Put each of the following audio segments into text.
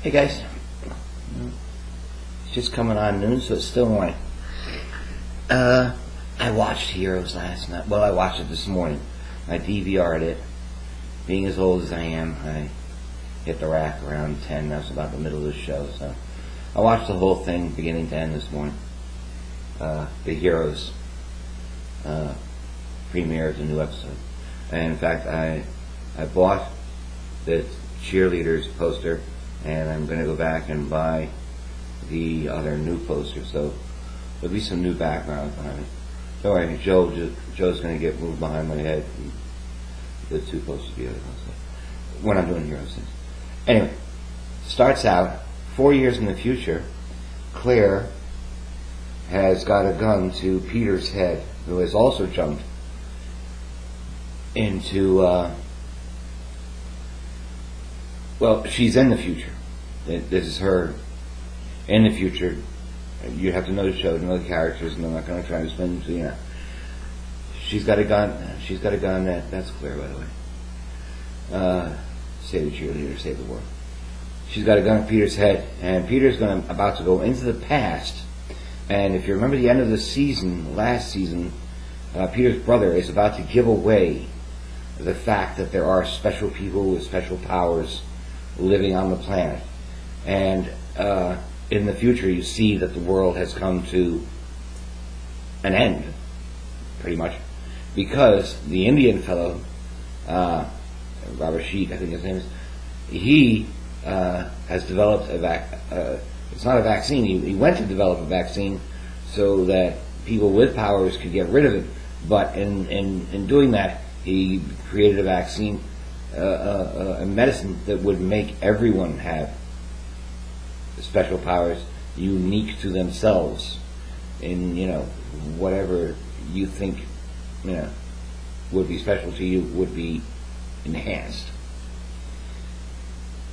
Hey guys, it's just coming on noon, so it's still morning. I watched Heroes last night. Well, I watched it this morning. I DVR'd it. Being as old as I am, I hit the rack around 10. That's about the middle of the show. So I watched the whole thing beginning to end this morning. The Heroes premiere of the new episode. And in fact, I bought the cheerleaders poster, and I'm going to go back and buy the other new poster. So there'll be some new background behind it. Don't worry, Joe's going to get moved behind my head. The two posters together. We're not doing Heroes things. Anyway, starts out 4 years in the future. Claire has got a gun to Peter's head, who has also jumped into, well, she's in the future. This is her in the future. You have to know the show, to know the characters, and I'm not going to try to explain them to you now. She's got a gun. She's got a gun. That's Claire, by the way. Save the cheerleader, save the world. She's got a gun at Peter's head, and Peter's about to go into the past. And if you remember the end of the season, last season, Peter's brother is about to give away the fact that there are special people with special powers living on the planet. And in the future, you see that the world has come to an end, pretty much, because the Indian fellow, Robert Sheik, I think his name is, he has developed it's not a vaccine. He went to develop a vaccine so that people with powers could get rid of it. But in doing that, he created a vaccine, a medicine that would make everyone have special powers unique to themselves in, whatever you think, would be special to you would be enhanced.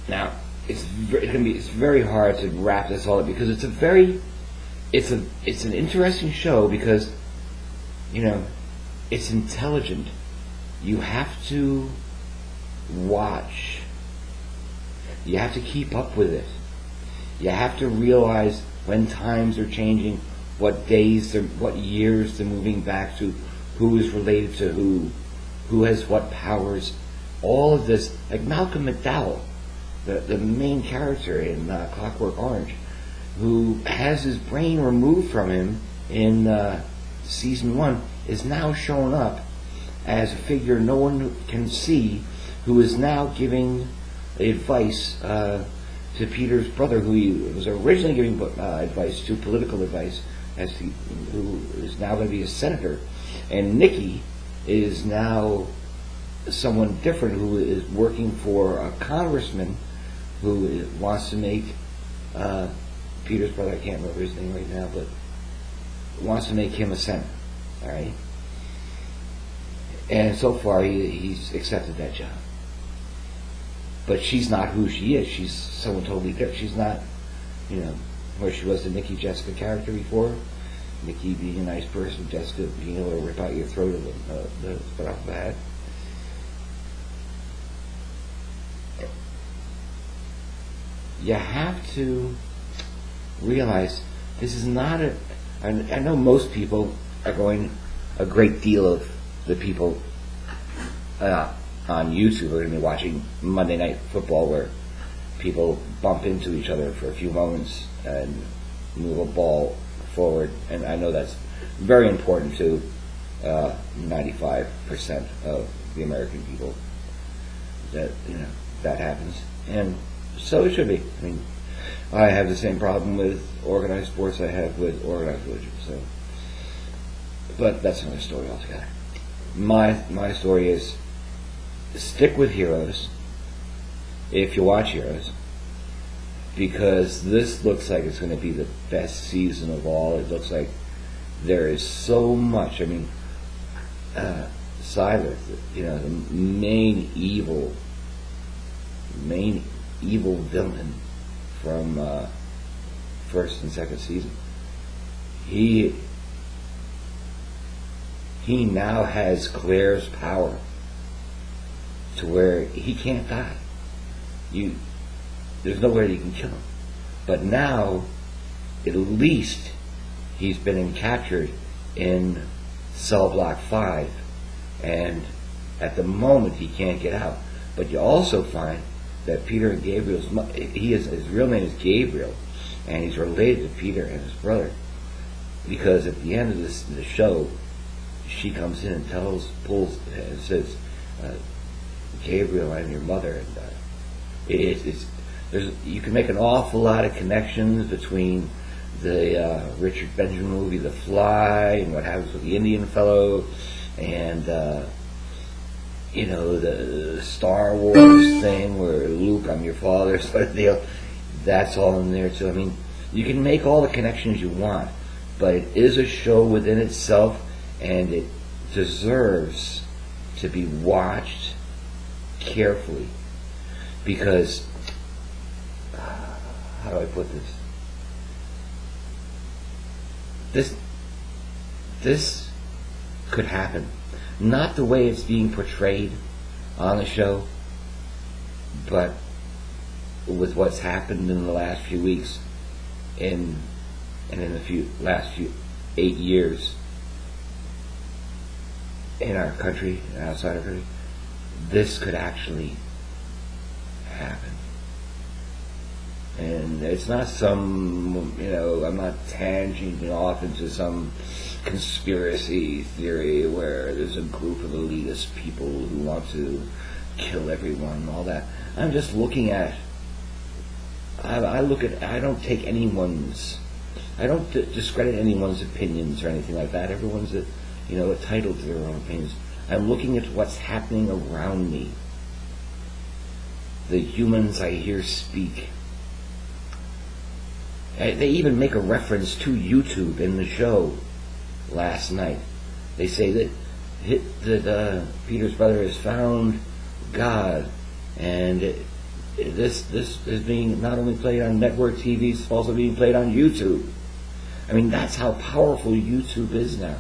Now, it's very hard to wrap this all up because it's an interesting show because, it's intelligent. You have to watch. You have to keep up with it. You have to realize when times are changing, what days, what years they're moving back to, who is related to who has what powers. All of this, like Malcolm McDowell, the main character in Clockwork Orange, who has his brain removed from him in season 1, is now shown up as a figure no one can see, who is now giving advice to Peter's brother, who he was originally giving advice to, political advice, who is now going to be a senator. And Nikki is now someone different, who is working for a congressman who wants to make Peter's brother, I can't remember his name right now, but wants to make him a senator. All right? And so far he's accepted that job. But she's not who she is. She's someone totally different. She's not, where she was the Nikki Jessica character before. Nikki being a nice person, Jessica being able to rip out your throat right off the bat. You have to realize this is not I know most people are going, a great deal of the people on YouTube are going to be watching Monday Night Football, where people bump into each other for a few moments and move a ball forward. And I know that's very important to 95% of the American people, that that happens. And so it should be. I mean, I have the same problem with organized sports I have with organized religion. So, but that's another story altogether. My story is, stick with Heroes if you watch Heroes, because this looks like it's going to be the best season of all. It looks like there is so much. I mean, Silas, the main evil villain from first and second season. He now has Claire's power to where he can't die. there's nowhere you can kill him. But now, at least, he's been captured in cell block 5, and at the moment he can't get out. But you also find that Peter and Gabriel's his real name is Gabriel, and he's related to Peter and his brother, because at the end of the show, she comes in and pulls and says, Gabriel, I'm your mother. And you can make an awful lot of connections between the Richard Benjamin movie The Fly and what happens with the Indian fellow, and the Star Wars thing where Luke, I'm your father sort of deal. That's all in there too. I mean, you can make all the connections you want, but it is a show within itself, and it deserves to be watched carefully, because how do I put this? This could happen. Not the way it's being portrayed on the show, but with what's happened in the last few weeks and in the last 8 years in our country and outside of it, this could actually happen. And it's not some, I'm not tangenting off into some conspiracy theory where there's a group of elitist people who want to kill everyone and all that. I'm just looking at, I don't take I don't discredit anyone's opinions or anything like that. Everyone's entitled to their own opinions. I'm looking at what's happening around me. The humans I hear speak. They even make a reference to YouTube in the show last night. They say that Peter's brother has found God, and this is being not only played on network TV, it's also being played on YouTube. I mean, that's how powerful YouTube is now.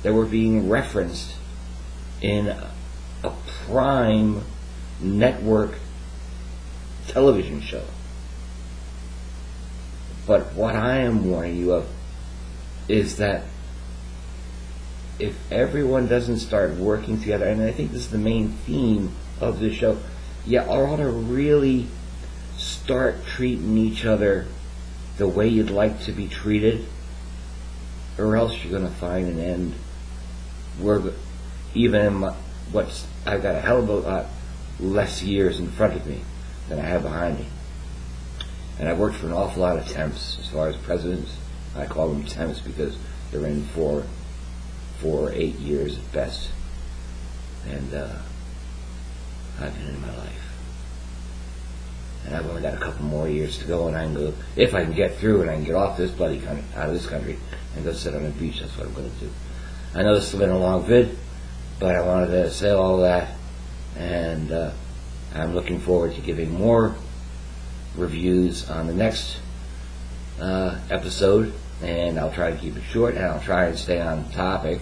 That we're being referenced in a prime network television show. But what I am warning you of is that if everyone doesn't start working together, and I think this is the main theme of this show, you ought to really start treating each other the way you'd like to be treated, or else you're going to find an end where I've got a hell of a lot less years in front of me than I have behind me. And I've worked for an awful lot of temps as far as presidents. I call them temps because they're in for 8 years at best. And I've been in my life. And I've only got a couple more years to go, and I can go, if I can get through and I can get off this bloody country, out of this country, and go sit on a beach. That's what I'm going to do. I know this has been a long vid, but I wanted to say all that, and I'm looking forward to giving more reviews on the next episode, and I'll try to keep it short, and I'll try and stay on topic,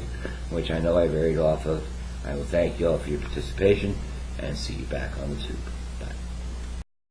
which I know I varied off of. I will thank you all for your participation, and see you back on the tube.